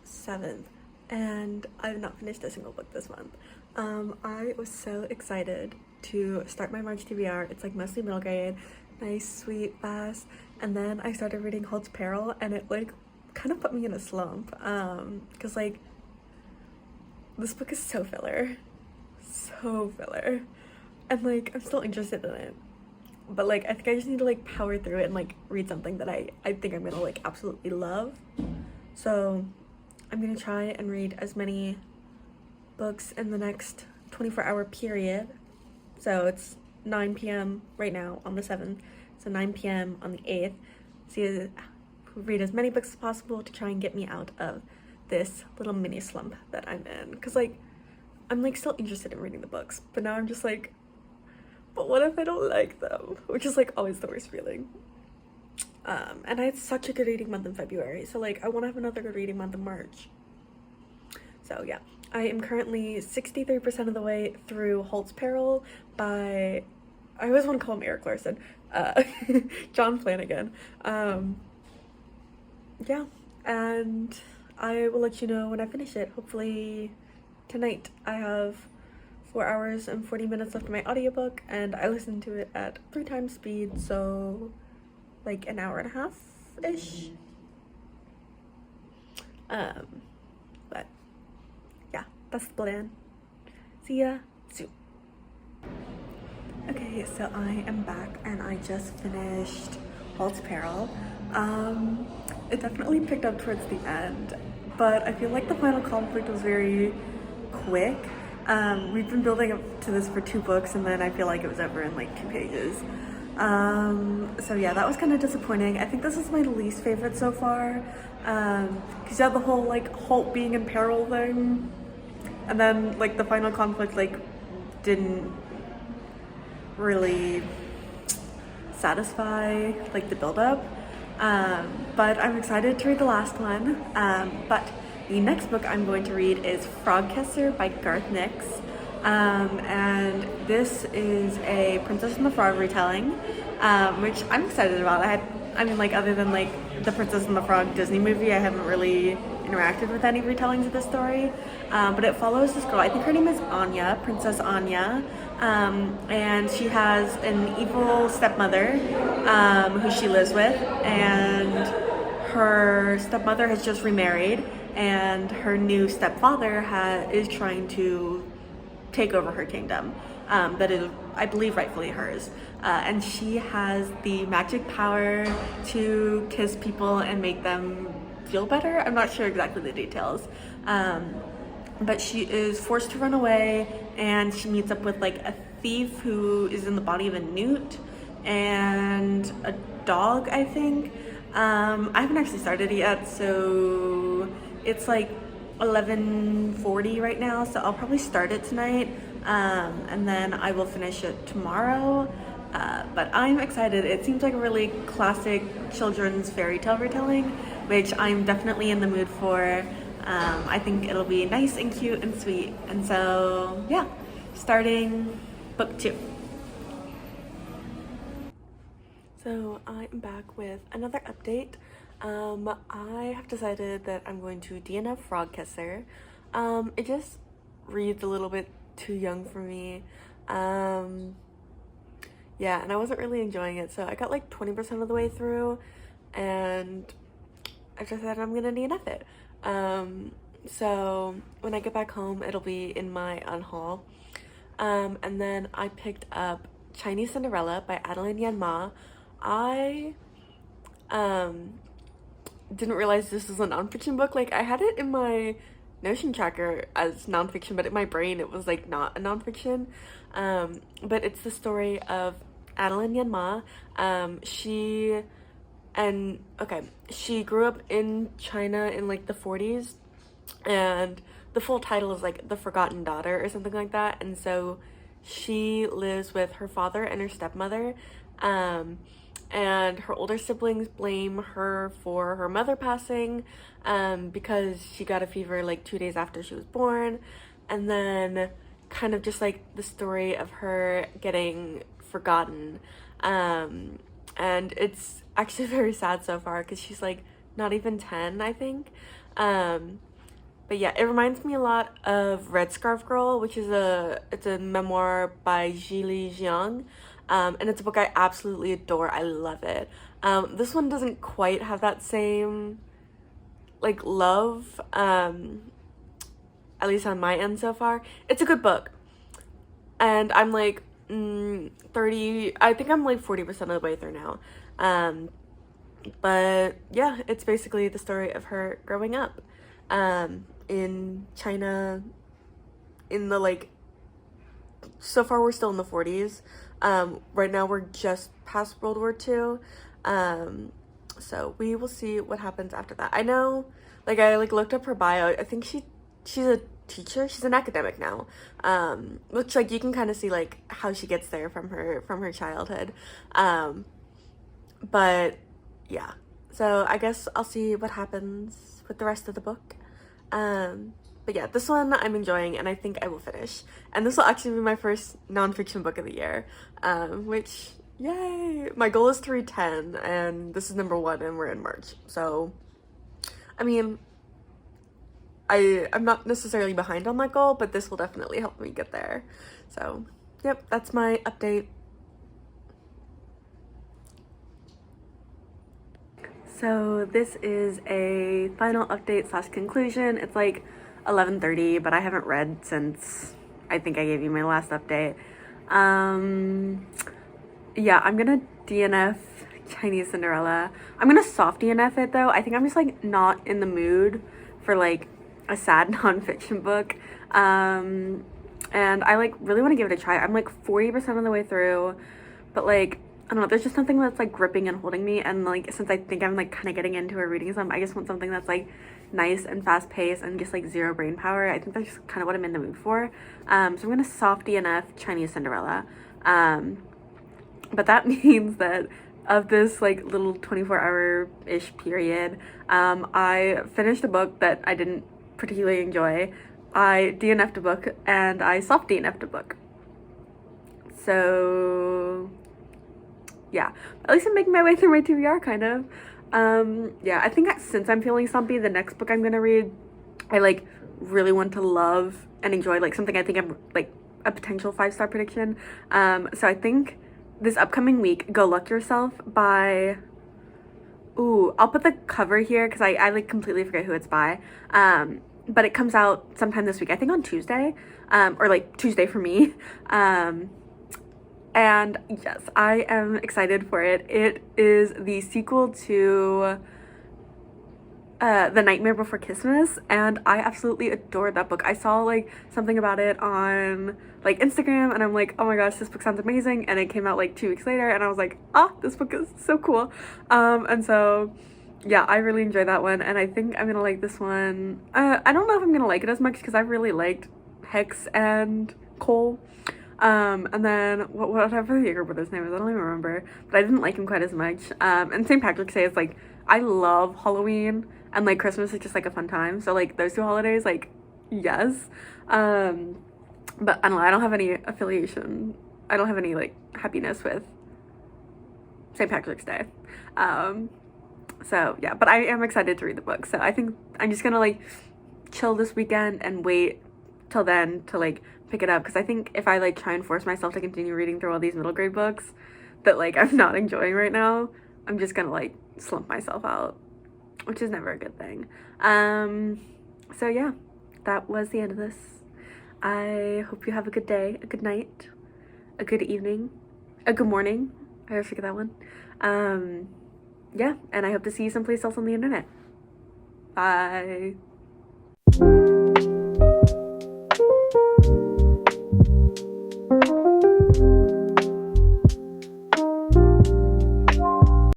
7th and I've not finished a single book this month. I was so excited to start my March TBR. It's like mostly middle grade, nice, sweet, fast, and then I started reading Holt's Peril and it like kind of put me in a slump because like this book is so filler, and like I'm still interested in it, but like I think I just need to like power through it and like read something that I think I'm gonna like absolutely love. So I'm gonna try and read as many books in the next 24-hour period. So it's 9 p.m. right now on the 7th, so 9 p.m. on the 8th. Read as many books as possible to try and get me out of this little mini slump that I'm in, because like I'm like still interested in reading the books, but now I'm just like, but what if I don't like them, which is like always the worst feeling. And I had such a good reading month in February, so like I want to have another good reading month in March. So yeah, I am currently 63% of the way through Holt's Peril by, I always want to call him Eric Larson, John Flanagan. Yeah, and I will let you know when I finish it. Hopefully tonight. I have 4 hours and 40 minutes left of my audiobook, and I listened to it at 3 times speed, so like an hour and a half-ish. But yeah, that's the plan. See ya soon. Okay, so I am back and I just finished Holt's Peril. It definitely picked up towards the end, but I feel like the final conflict was very quick. We've been building up to this for 2 books, and then I feel like it was over in like 2 pages. So yeah, that was kind of disappointing. I think this is my least favorite so far, because you have the whole like Holt being in peril thing, and then like the final conflict like didn't really satisfy like the build-up. But I'm excited to read the last one. But the next book I'm going to read is Frog Kisser by Garth Nix. And this is a Princess and the Frog retelling, which I'm excited about. I mean, like, other than like the Princess and the Frog Disney movie, I haven't really interacted with any retellings of this story. But it follows this girl, I think her name is Anya, Princess Anya, and she has an evil stepmother who she lives with, and her stepmother has just remarried, and her new stepfather is trying to take over her kingdom that is, I believe, rightfully hers. And she has the magic power to kiss people and make them feel better. I'm not sure exactly the details. But she is forced to run away, and she meets up with like a thief who is in the body of a newt and a dog, I think. I haven't actually started it yet, so it's like 11:40 right now, so I'll probably start it tonight, and then I will finish it tomorrow. But I'm excited. It seems like a really classic children's fairy tale retelling, which I'm definitely in the mood for. I think it'll be nice and cute and sweet, and so yeah, starting book 2. So I'm back with another update. I have decided that I'm going to DNF Frog Kisser. It just reads a little bit too young for me. Yeah, and I wasn't really enjoying it, so I got like 20% of the way through, and I decided I'm gonna DNF it. So when I get back home, it'll be in my unhaul. And then I picked up Chinese Cinderella by Adeline Yan Ma. I didn't realize this was a nonfiction book. Like, I had it in my Notion tracker as nonfiction, but in my brain it was like not a nonfiction. But it's the story of Adeline Yan Ma. She grew up in China in like the 40s, and the full title is like The Forgotten Daughter or something like that. And so she lives with her father and her stepmother, and her older siblings blame her for her mother passing, because she got a fever like 2 days after she was born. And then kind of just like the story of her getting forgotten, and it's actually very sad so far because she's like not even 10, I think. But yeah, it reminds me a lot of Red Scarf Girl, which is it's a memoir by Zhili Jiang. And it's a book I absolutely adore. I love it. This one doesn't quite have that same like love, at least on my end so far. It's a good book. And I'm like 30, I think I'm like 40% of the way through now. But yeah, it's basically the story of her growing up in China in the like, so far we're still in the 40s. Right now we're just past World War II. So we will see what happens after that. I know, like I like looked up her bio. I think she's a teacher. She's an academic now. Which like you can kind of see like how she gets there from her childhood. But yeah. So I guess I'll see what happens with the rest of the book. But yeah, this one I'm enjoying and I think I will finish. And this will actually be my first nonfiction book of the year, which, yay! My goal is to read 10 and this is number 1 and we're in March. So, I mean, I'm not necessarily behind on that goal, but this will definitely help me get there. So, yep, that's my update. So this is a final update / conclusion. It's like 11:30, but I haven't read since I think I gave you my last update. Yeah, I'm gonna DNF Chinese Cinderella. I'm gonna soft DNF it though. I think I'm just like not in the mood for like a sad nonfiction book. And I like really want to give it a try. I'm like 40% of the way through, but like I don't know, there's just something that's like gripping and holding me, and like since I think I'm like kind of getting into a reading slump, I just want something that's like nice and fast paced and just like zero brain power. I think that's just kind of what I'm in the mood for. So I'm gonna soft DNF Chinese Cinderella. But that means that of this like little 24-hour-ish period, I finished a book that I didn't particularly enjoy. I DNF'd a book and I soft DNF'd a book. So yeah, at least I'm making my way through my TBR kind of. Yeah, I think since I'm feeling Slumpy, the next book I'm gonna read, I like really want to love and enjoy, like something I think I'm like a potential 5-star prediction. So I think this upcoming week, Go Luck Yourself by, ooh, I'll put the cover here because I like completely forget who it's by. But it comes out sometime this week, I think on Tuesday, or like Tuesday for me. And yes, I am excited for it. It is the sequel to The Nightmare Before Christmas, and I absolutely adored that book. I saw like something about it on like Instagram, and I'm like, oh my gosh, this book sounds amazing. And it came out like 2 weeks later, and I was like, this book is so cool. And so yeah, I really enjoyed that one, and I think I'm gonna like this one. I don't know if I'm gonna like it as much because I really liked Hex and Cole. And then whatever the younger brother's name is, I don't even remember, but I didn't like him quite as much. And St. Patrick's Day is like, I love Halloween, and like Christmas is just like a fun time. So like those 2 holidays, like, yes. But I don't know, I don't have any affiliation. I don't have any like happiness with St. Patrick's Day. So yeah, but I am excited to read the book. So I think I'm just gonna like chill this weekend and wait till then to like pick it up, because I think if I like try and force myself to continue reading through all these middle grade books that like I'm not enjoying right now, I'm just gonna like slump myself out, which is never a good thing. So yeah, that was the end of this. I hope you have a good day, a good night, a good evening, a good morning. I always forget that one. Yeah, and I hope to see you someplace else on the internet. Bye.